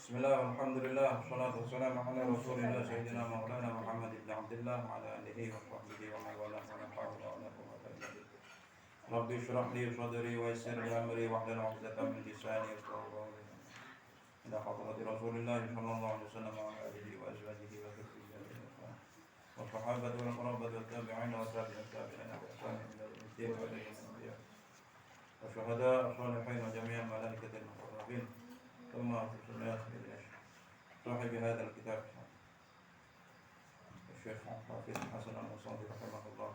Bismillah, alhamdulillah, wassalatu wassalamu ala rasulillah sayyidina maulana Muhammad ibn Abdullah wa ala alihi wa sahbihi wa man wala wa la hawla wa la quwwata illa billah. Rabbi shrah li sadri wa yassir li amri wahlul 'uqdatam min lisani yafqahu qawli. Ila hadrati Rasulillah sallallahu alaihi wasallam wa ala alihi wa azwajihi wa dhurriyyatihi wa sahabati wal qarabati wat tabi'in wa tabi'in tabi'in bi ihsan ila yaumil din wa ilayhi al-anbiya wa syuhada salihin wa jami'al malaikatil muqarrabin. ثم صاحب هذا الكتاب الشيخ حافظ حسن المصادي رحمه الله.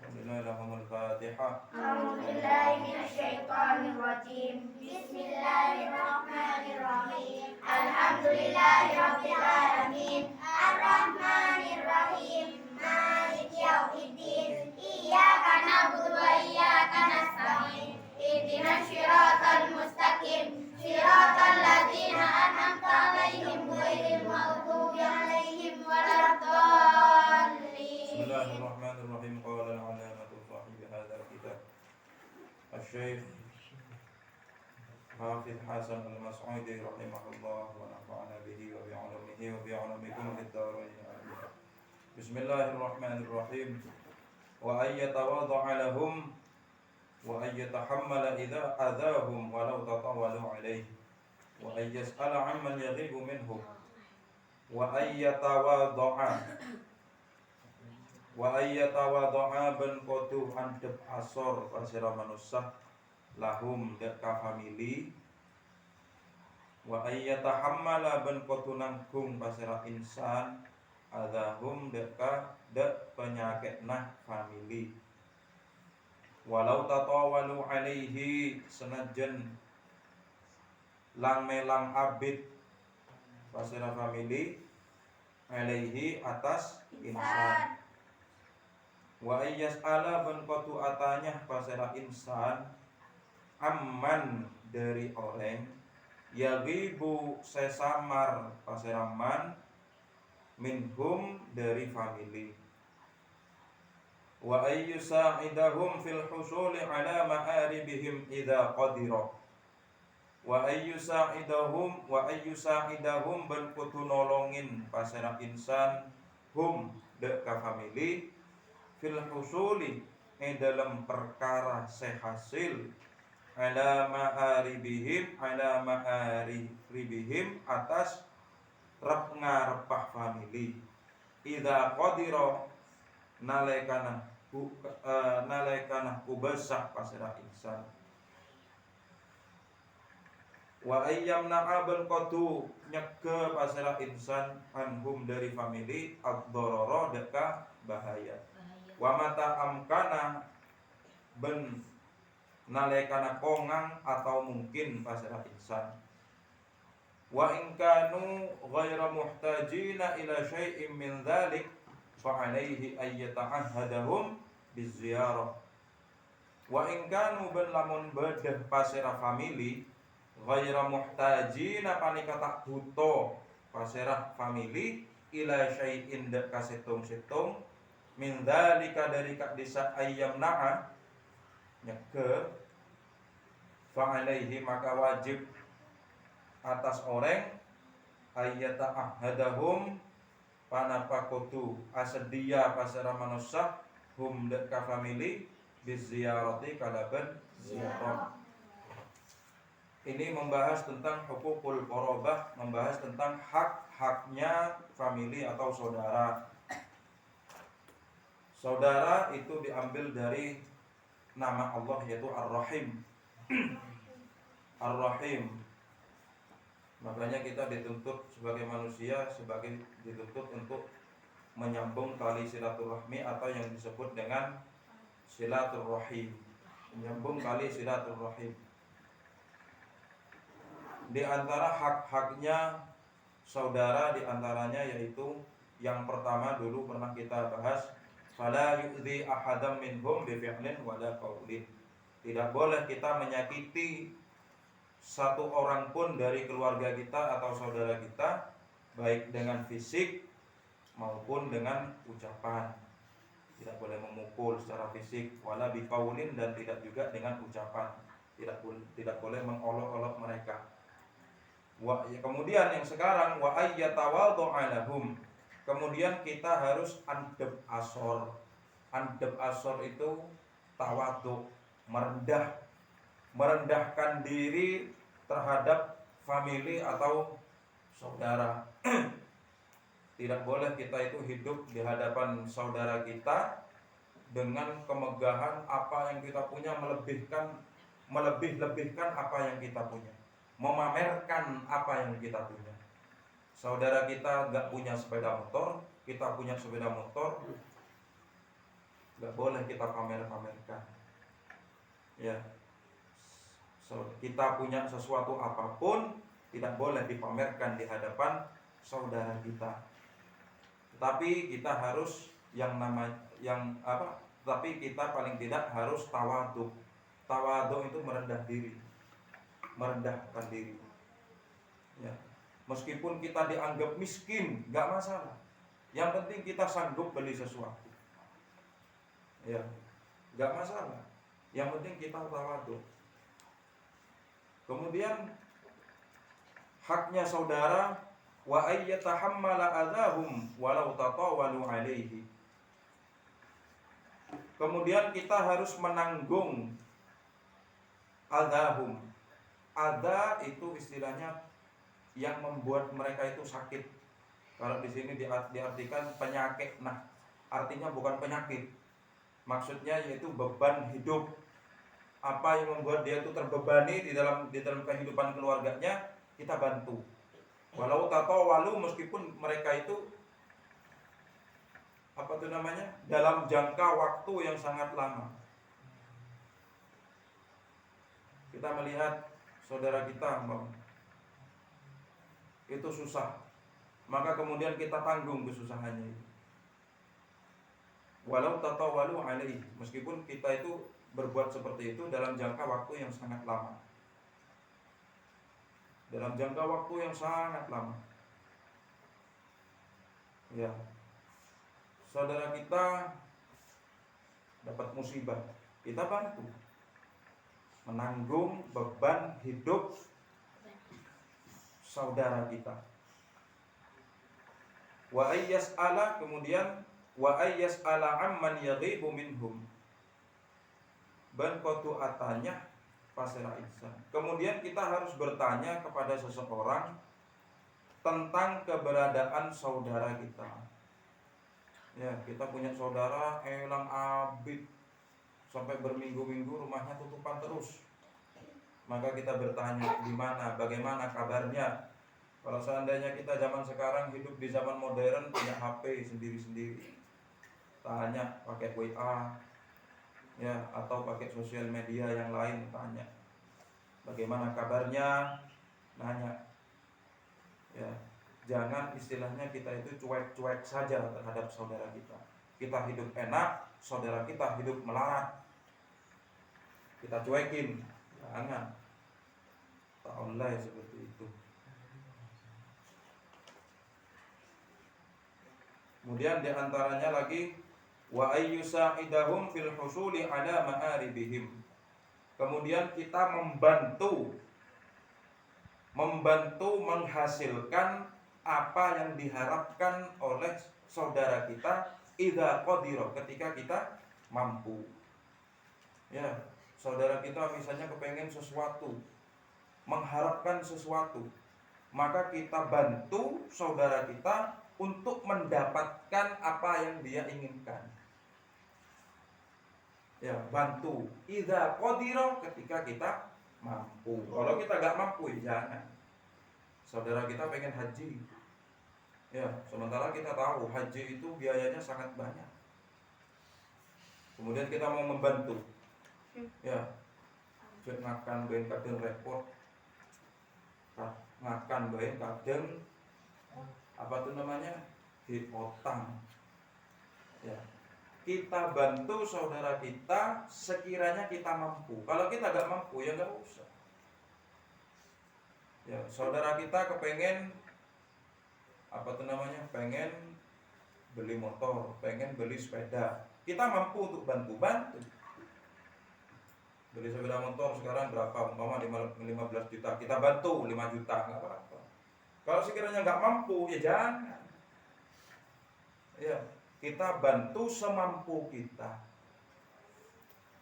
وبنا لهم الفاتحة. أعوذ بالله من الشيطان الرجيم. بسم الله الرحمن الرحيم. الحمد لله رب العالمين الرحمن الرحيم مالك يوم الدين إياك نعبد وإياك نستعين اهدنا الصراط المستقيم صراط الذين أنعمت عليهم غير المغضوب عليهم ولا الضالين. بسم الله الرحمن الرحيم. قال العلامة صاحب هذا الكتاب الشيخ حافظ حسن المصعودي رحمه الله ونفعنا به وبعلومه وبعلومكم في الدارين. بسم الله الرحمن الرحيم. وأن يتواضع لهم وأن يتحمل إذا أذاهم ولو تطاولوا عليه وأن يسأل عمن يغيب منه وأن يتواضع ben kotu handep asor pasira manusah lahum deka famili wa ayyatahammala ben kotu nanggung pasira insan adahum deka dek penyakit nah famili walau tatawalu alaihi senajan lang melang abid pasira famili alaihi atas insan wa ayyas ala ben kotu atanya pasera insan amman dari orang yagibu sesamar pasera man minhum dari famili wa ayyusa'idahum fil husuli ala ma'aribihim idza qadira wa ayyusa'idahum ben kutu nolongin pasera insan hum dek ka famili fil husuli dalam perkara sehasil ala ma'aribihim atas rep ngarepah famili idza qadira nalekana ubasah pasira insan wa ayyam na'abal qadu nyeke pasira insan anhum dari famili ad-darara deka bahaya wa mata amkana ben nalekana kongang atau mungkin pasira insan wa in kanu ghaira muhtajina ila syai'in min dzalik fa alaihi ay yata'ahhadahum biziyarah wa in kanu ben lamun bedah pasira famili ghaira muhtajina panikata buto pasira famili ila syai'in dak kasetung-setung min dzalika dari kak desa ayyam na'a nyeke fa alaihi maka wajib atas orang ayyata ahadahum panapa kutu asedia pasara manusia hum dek ka famili biziyarati kalaban ziarah. Ini membahas tentang hukukul qorobah, membahas tentang hak-haknya famili atau saudara. Saudara itu diambil dari nama Allah yaitu Ar-Rahim. Ar-Rahim. Makanya kita dituntut sebagai manusia dituntut untuk menyambung tali silaturahmi atau yang disebut dengan silaturahim. Menyambung tali silaturahim. Di antara hak-haknya saudara diantaranya yaitu yang pertama dulu pernah kita bahas fala yu'dhi ahadam minhum bi fi'lin wala qaulin. Tidak boleh kita menyakiti satu orang pun dari keluarga kita atau saudara kita baik dengan fisik maupun dengan ucapan. Tidak boleh memukul secara fisik wala biqaulin dan tidak juga dengan ucapan. Tidak boleh mengolok-olok mereka. Kemudian yang sekarang wa ayyatawadhu'a lahum. Kemudian kita harus andep asor. Andep asor itu tawadhu, merendahkan diri terhadap famili atau saudara. Tidak boleh kita itu hidup di hadapan saudara kita dengan kemegahan apa yang kita punya, melebih-lebihkan apa yang kita punya, memamerkan apa yang kita punya. Saudara kita nggak punya sepeda motor, kita punya sepeda motor, nggak boleh kita pamer-pamerkan. Ya, kita punya sesuatu apapun tidak boleh dipamerkan di hadapan saudara kita. Tetapi kita harus tapi kita paling tidak harus tawadhu. Tawadhu itu merendahkan diri. Ya. Meskipun kita dianggap miskin, nggak masalah. Yang penting kita sanggup beli sesuatu. Ya, nggak masalah. Yang penting kita tawadhu. Kemudian haknya saudara wa ayyatahammala adzahum walau tatawalu alaihi. Kemudian kita harus menanggung adzahum. Adza itu istilahnya yang membuat mereka itu sakit. Kalau di sini diartikan penyakit. Nah, artinya bukan penyakit. Maksudnya yaitu beban hidup. Apa yang membuat dia itu terbebani di dalam kehidupan keluarganya, kita bantu. Walau tatawalu, meskipun mereka itu dalam jangka waktu yang sangat lama. Kita melihat saudara kita itu susah, maka kemudian kita tanggung kesusahannya itu. Walau tatawalu alaihi, meskipun kita itu berbuat seperti itu dalam jangka waktu yang sangat lama. Dalam jangka waktu yang sangat lama. Ya. Saudara kita dapat musibah, kita bantu menanggung beban hidup saudara kita. Wa ayyas'ala, kemudian wa ayyas'ala amman yaghibu minhum. Ban qatu atanya pasira ihsan. Kemudian kita harus bertanya kepada seseorang tentang keberadaan saudara kita. Ya, kita punya saudara elang abid sampai berminggu-minggu rumahnya tutupan terus. Maka kita bertanya, di mana, bagaimana kabarnya? Kalau seandainya kita zaman sekarang hidup di zaman modern, punya HP sendiri-sendiri, tanya pakai WA, ya, atau pakai sosial media yang lain, tanya bagaimana kabarnya, nanya. Ya, jangan istilahnya kita itu cuek-cuek saja terhadap saudara kita. Kita hidup enak, saudara kita hidup melarat, kita cuekin. Jangan. Ta'allai seperti itu. Kemudian diantaranya lagi wa ayyusa'idahum fil husuli ala ma'aribihim. Kemudian kita membantu menghasilkan apa yang diharapkan oleh saudara kita idza qadira, ketika kita mampu. Ya, saudara kita misalnya kepengen sesuatu, mengharapkan sesuatu, maka kita bantu saudara kita untuk mendapatkan apa yang dia inginkan. Ya, bantu idza qadira, ketika kita mampu. Kalau kita gak mampu, ya jangan. Saudara kita pengen haji, ya, sementara kita tahu haji itu biayanya sangat banyak. Kemudian kita mau membantu, ya, cek ngakan bain kadang repot, ngakan bain kadang hutang. Ya, kita bantu saudara kita sekiranya kita mampu. Kalau kita gak mampu, ya gak usah. Ya, saudara kita kepengen pengen beli motor, pengen beli sepeda, kita mampu untuk bantu. Beli sepeda motor sekarang berapa? Umpama 15 juta, kita bantu 5 juta, nggak apa-apa. Kalau sekiranya nggak mampu, ya jangan. Ya, kita bantu semampu kita.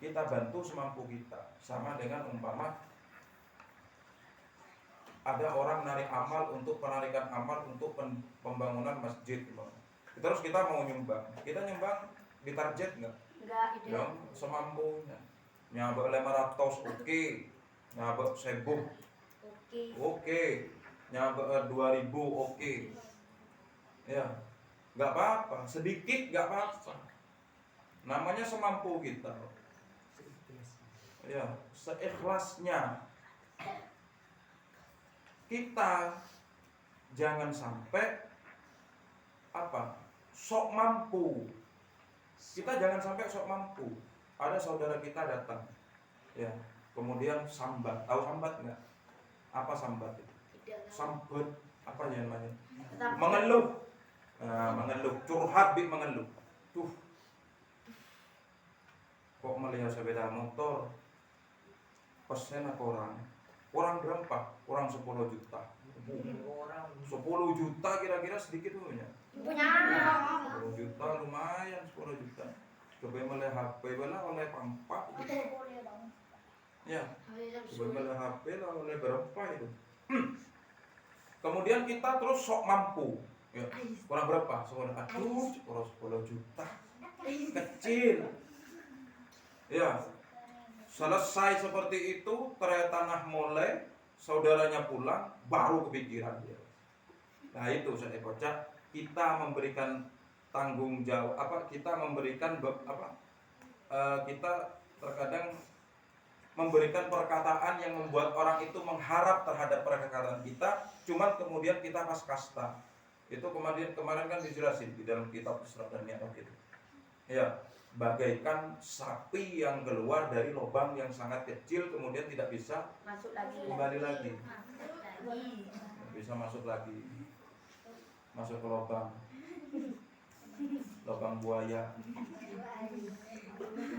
Kita bantu semampu kita. Sama dengan umpama ada orang narik amal untuk penarikan amal untuk pembangunan masjid. Terus kita mau nyumbang. Kita nyumbang di target nggak? Enggak. Yang semampunya. Nyabak 500 oke. Nyabak 1000 oke. Nyabak 2000 oke. Ya, nggak apa-apa. Sedikit nggak apa-apa. Namanya semampu kita. Ya, seikhlasnya. Kita jangan sampai sok mampu. Kita jangan sampai sok mampu. Ada saudara kita datang, ya, kemudian sambat. Tahu sambat nggak? Apa sambat itu? Sambut apa ya namanya? Mengeluh. Mengeluh, curhat mengeluh. Tuh, kok melihat sepeda motor pesen orang berapa? Orang 10 juta. 10 juta kira-kira sedikit punya. 10 juta lumayan, 10 juta. Coba oleh HP bala oleh pampak. Ya. Coba oleh HP lah oleh berapa itu. Kemudian kita terus sok mampu. Ya. Kurang berapa? Aduh, 10 juta. Kecil. Ya. Selesai seperti itu, tanah mulai, saudaranya pulang, baru kepikiran dia. Nah itu saya kocak, kita memberikan tanggung jawab, kita memberikan kita terkadang memberikan perkataan yang membuat orang itu mengharap terhadap perkataan kita, cuman kemudian kita pas kasta. Itu kemarin kan dijelasin di dalam kitab Isra dan Mi'raj itu. Ya, bagaikan sapi yang keluar dari lubang yang sangat kecil kemudian tidak bisa masuk lagi. Kembali lagi. Bisa masuk lagi. Masuk ke lubang buaya.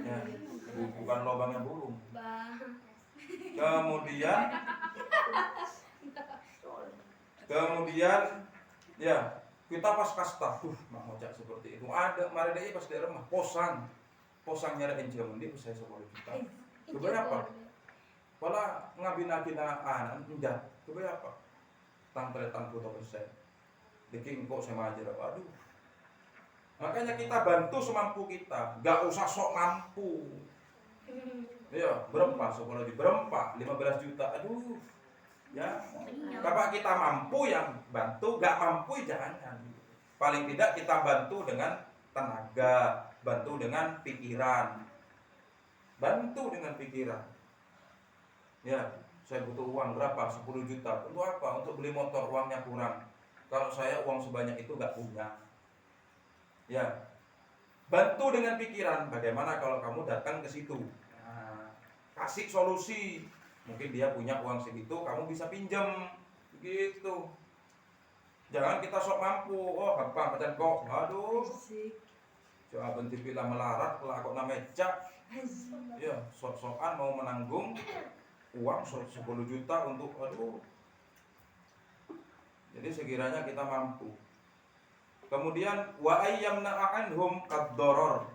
Ya, bukan lubangnya burung. Kemudian ya, kita pas kasta, mau ngocak seperti itu. Ada mari deh pas di rumah posang nyari jaman dia saya 10 juta. Keberapa? Pola ngabina-bina anak enggak. Keberapa? Tangtretan 40%. Bikin kok sama aja, aduh. Makanya kita bantu semampu kita, enggak usah sok mampu. Ya, berempa 10 juta, berempa 15 juta. Aduh. Ya. Kalau kita mampu yang bantu, enggak mampu jangan. Paling tidak kita bantu dengan tenaga, bantu dengan pikiran. Bantu dengan pikiran. Ya, saya butuh uang berapa? 10 juta. Untuk apa? Untuk beli motor, uangnya kurang. Kalau saya uang sebanyak itu enggak punya. Ya. Bantu dengan pikiran. Bagaimana kalau kamu datang ke situ? Nah, kasih solusi. Mungkin dia punya uang segitu, kamu bisa pinjam. Gitu. Jangan kita sok mampu. Oh, gampang pacan kok. Aduh. Coba bentuk bila melarat, kok namanya cak. Ya, sok-sokan mau menanggung uang 10 juta untuk aduh. Jadi sekiranya kita mampu. Kemudian wa ayyamna anhum qad-darar.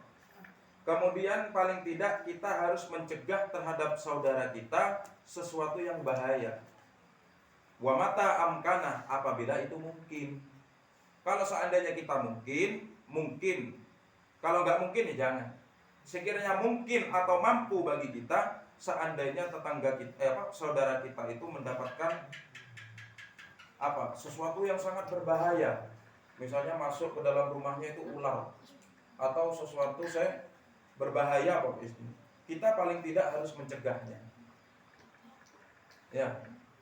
Kemudian paling tidak kita harus mencegah terhadap saudara kita sesuatu yang bahaya. Wa mata amkana, apabila itu mungkin. Kalau seandainya kita mungkin. Kalau nggak mungkin ya jangan. Sekiranya mungkin atau mampu bagi kita, seandainya tetangga kita, saudara kita itu mendapatkan sesuatu yang sangat berbahaya. Misalnya masuk ke dalam rumahnya itu ular atau sesuatu berbahaya kita paling tidak harus mencegahnya. Ya,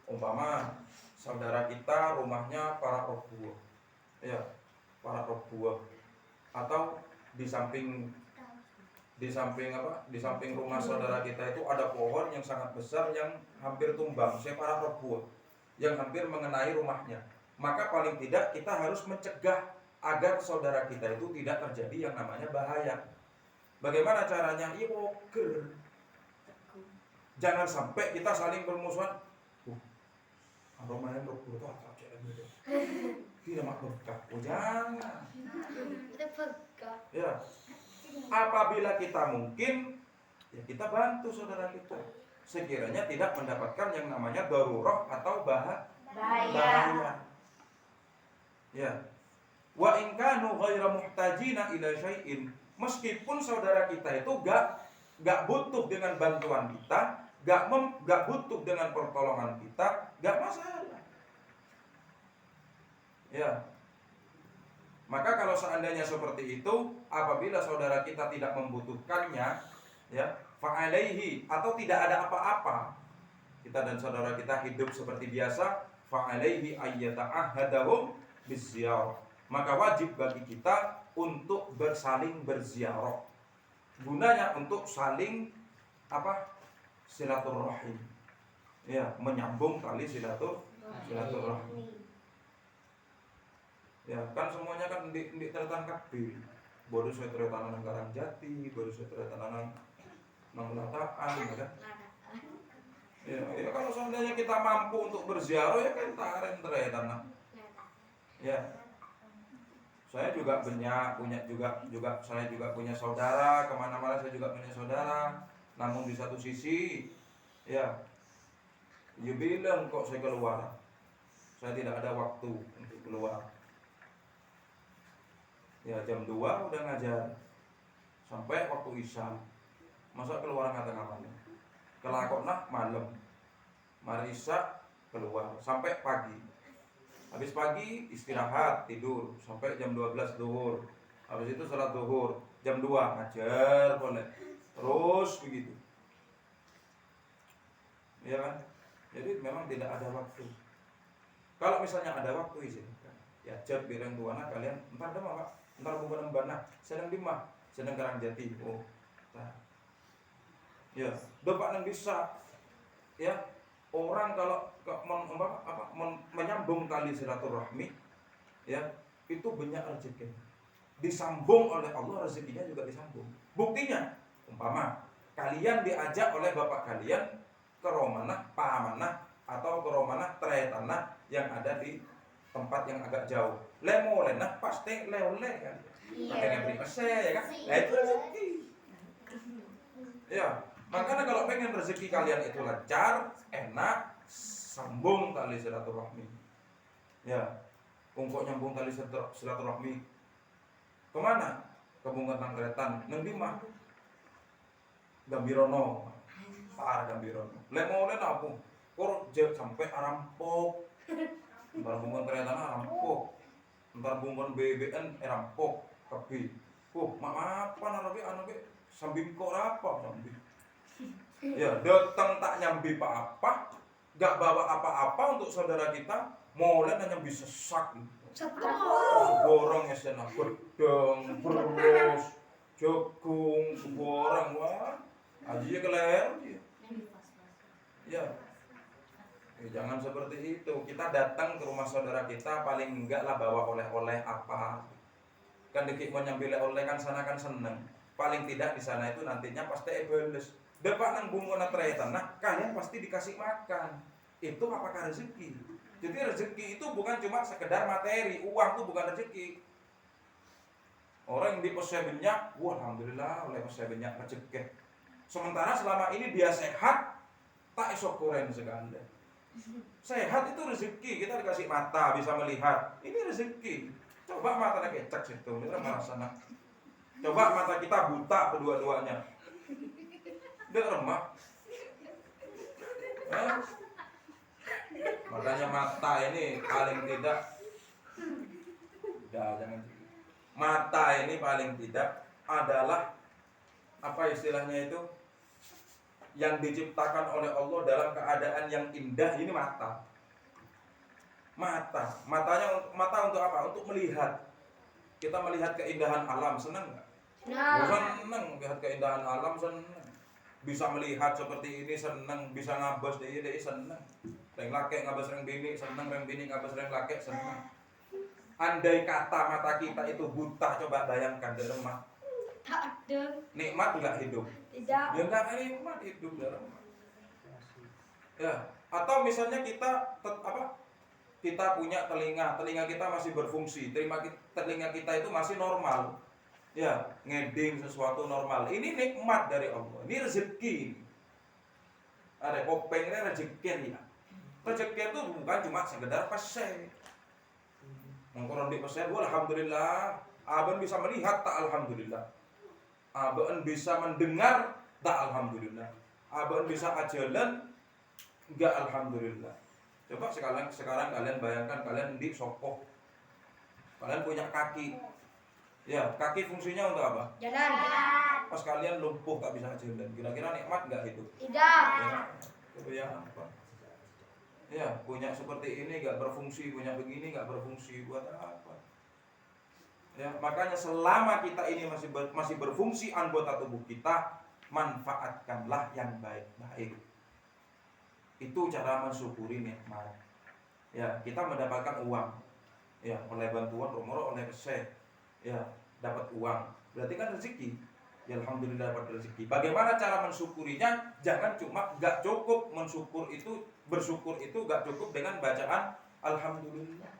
umpama saudara kita rumahnya para roh buah. Ya, para roh buah. Atau di samping rumah saudara kita itu ada pohon yang sangat besar yang hampir tumbang, para roh buah yang hampir mengenai rumahnya. Maka paling tidak kita harus mencegah agar saudara kita itu tidak terjadi yang namanya bahaya. Bagaimana caranya? Jangan sampai kita saling bermusuhan. Aromanya berkurut apa aja gitu. Tidak mak berkah. Oh, jangan. Ya. Apabila kita mungkin, ya kita bantu saudara kita. Sekiranya tidak mendapatkan yang namanya darurat atau bahaya. Ya. Wa in kanu ghaira muhtajina ila syai'in. Meskipun saudara kita itu gak butuh dengan bantuan kita, gak butuh dengan pertolongan kita, gak masalah. Ya. Maka kalau seandainya seperti itu, apabila saudara kita tidak membutuhkannya, ya, fa'alaihi, atau tidak ada apa-apa, kita dan saudara kita hidup seperti biasa, fa'alaihi ayyata'ahadahum bizziyarah. Maka wajib bagi kita untuk bersaling berziarah. Gunanya untuk saling silaturahim. Ya, menyambung tali silaturahim. Ya, kan semuanya kan di tertangkap di bodoh saya tertananan nang Karangjati, bodoh saya tertananan nang Lataan, ya kan? Ya, kalau seandainya kita mampu untuk berziarah ya kan taren tanah. Ya. Saya juga saya juga punya saudara, kemana-mana saya juga punya saudara. Namun di satu sisi, ya, bilang kok saya keluar, saya tidak ada waktu untuk keluar. Ya jam 2 udah ngajar sampai waktu isya. Masa keluar ngata-ngata? Kelakona malam, mari isya keluar sampai pagi. Habis pagi istirahat tidur sampai jam 12 zuhur. Habis itu salat zuhur jam 2 ngajar boleh. Terus begitu. Ya kan? Jadi memang tidak ada waktu. Kalau misalnya ada waktu izinkan. Ya jad bireng tuana kalian entar dah Pak. Entar bukan bana, sedang di mah, sedang Karangjati. Oh. Nah. Ya, Bapak nang bisa. Ya. Orang kalau menyambung tali silaturahmi, ya itu banyak rezeki. Disambung oleh Allah, rezekinya juga disambung. Buktinya, umpama kalian diajak oleh bapak kalian ke Romanah, Pamanah atau ke Romanah, Tretanah yang ada di tempat yang agak jauh. Lemolenah pasti leole kan. Pakai ngebri ya kan? Nah itu rezeki. Ya. Makanya kalau pengen rezeki kalian itu lancar, enak, sambung tali silaturahmi. Ya, untuk nyambung tali silaturahmi. Kemana? Ke Bungan Kretan, nang Bima. Gambirono. Gambirono. Lemole apa? Kor sampai Arampok. Entar Bungan Kretan Arampok. Entar Bungan BBN Arampok. Tapi, maaf anabe sambil kok apa sambil. Ya, datang tak nyambi apa-apa, gak bawa apa-apa untuk saudara kita, mulai nyambi sesak. Borong ya sana, bedong, beros, jagung, borong, wah, aja keler. Ya, jangan seperti itu. Kita datang ke rumah saudara kita, paling enggak lah bawa oleh-oleh apa. Kan dikit mau nyambi oleh kan sana kan seneng. Paling tidak di sana itu nantinya pasti ebeles. Dapat nang bunga tretan, nah kalian pasti dikasih makan. Itu apakah rezeki? Jadi rezeki itu bukan cuma sekedar materi, uang itu bukan rezeki. Orang yang dipesai banyak, wah alhamdulillah oleh pesai banyak rezeki. Sementara selama ini dia sehat, tak esok kuren segala. Sehat itu rezeki, kita dikasih mata bisa melihat, ini rezeki. Coba mata kecak situ, kita merasa nak. Coba mata kita buta kedua-duanya. Dia remah. Makanya mata ini paling tidak jangan. Mata ini paling tidak adalah apa istilahnya itu yang diciptakan oleh Allah dalam keadaan yang indah. Ini mata. Mata untuk apa? Untuk melihat. Kita melihat keindahan alam, senang nggak? Senang melihat keindahan alam, senang. Bisa melihat seperti ini seneng, bisa ngabas dia seneng. Reng laki ngabas reng bini seneng, reng bini ngabas reng laki seneng. Andai kata mata kita itu buta, coba bayangkan di rumah. Tak ada. Nikmat enggak hidup? Tidak. Ya enggak nikmat hidup di rumah. Ya, atau misalnya kita punya telinga kita masih berfungsi, telinga kita itu masih normal. Ya, ngeding sesuatu normal. Ini nikmat dari Allah. Ini rezeki. Ada kopeng ini rezeki ya. Rezeki itu bukan cuma sekedar pesen. Mengkoron di pesen, alhamdulillah. Aben bisa melihat tak alhamdulillah. Aben bisa mendengar tak alhamdulillah. Aben bisa ajalan enggak alhamdulillah. Coba sekarang kalian bayangkan kalian di sokoh. Kalian punya kaki. Ya, kaki fungsinya untuk apa? Jalan. Pas kalian lumpuh tak bisa jalan. Kira-kira nikmat enggak itu? Tidak. Ya apa? Ya, punya seperti ini enggak berfungsi, punya begini enggak berfungsi, buat apa? Ya, makanya selama kita ini masih berfungsi anggota tubuh kita, manfaatkanlah yang baik-baik. Itu cara mensyukuri nikmat. Ya, kita mendapatkan uang. Ya, oleh bantuan Romoro, oleh keseh. Ya, dapat uang. Berarti kan rezeki. Ya, alhamdulillah dapat rezeki. Bagaimana cara mensyukurinya? Jangan cuma enggak cukup bersyukur itu enggak cukup dengan bacaan alhamdulillah.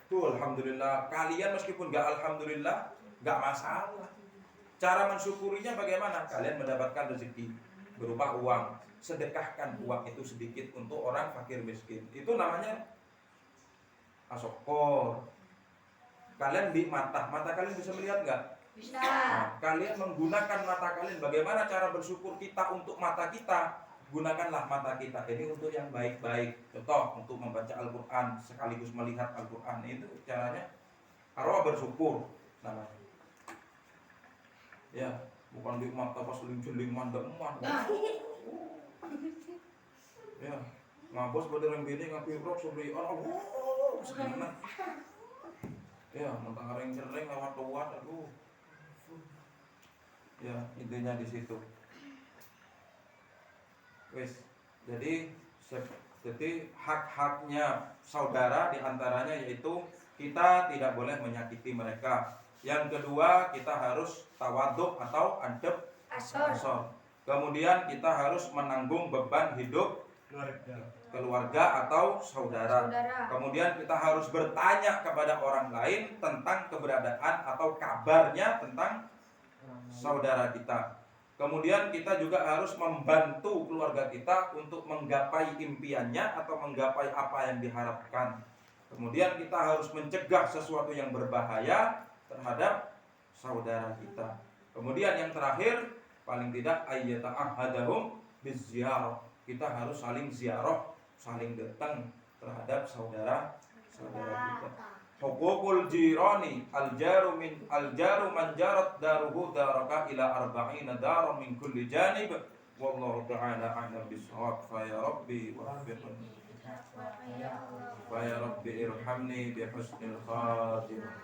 Tuh, alhamdulillah. Kalian meskipun enggak alhamdulillah, enggak masalah. Cara mensyukurinya bagaimana? Kalian mendapatkan rezeki berupa uang. Sedekahkan uang itu sedikit untuk orang fakir miskin. Itu namanya asokor. Kalian di mata kalian bisa melihat nggak? Bisa. Nah, kalian menggunakan mata kalian. Bagaimana cara bersyukur kita untuk mata kita? Gunakanlah mata kita ini untuk yang baik-baik. Contoh untuk membaca Al-Quran sekaligus melihat Al-Quran, itu caranya arwah bersyukur namanya. Ya, bukan di mata pas seling-seling mandek-mandek. Ya, ngabos pada rembini ngapirok sobri orang, segimana? Ya, mentang ring-ring lewat, aduh. Ya, intinya di situ. Wes, jadi hak-haknya saudara diantaranya yaitu kita tidak boleh menyakiti mereka. Yang kedua, kita harus tawaduk atau adab asor. Kemudian kita harus menanggung beban hidup keluarga atau saudara. Kemudian kita harus bertanya kepada orang lain tentang keberadaan atau kabarnya tentang saudara kita. Kemudian kita juga harus membantu keluarga kita untuk menggapai impiannya atau menggapai apa yang diharapkan. Kemudian kita harus mencegah sesuatu yang berbahaya terhadap saudara kita. Kemudian yang terakhir, paling tidak ayyata'ahadahum biziarah. Kita harus saling ziarah, saling datang terhadap saudara kita. Hukukul jirani aljaru man jarat daruhu daraka ila arba'ina darum min kulli janib. Wallahu ta'ala a'lam bissawab. Fa ya rabbi waffiqni. Fa ya rabbi irhamni bi husnil khatimah.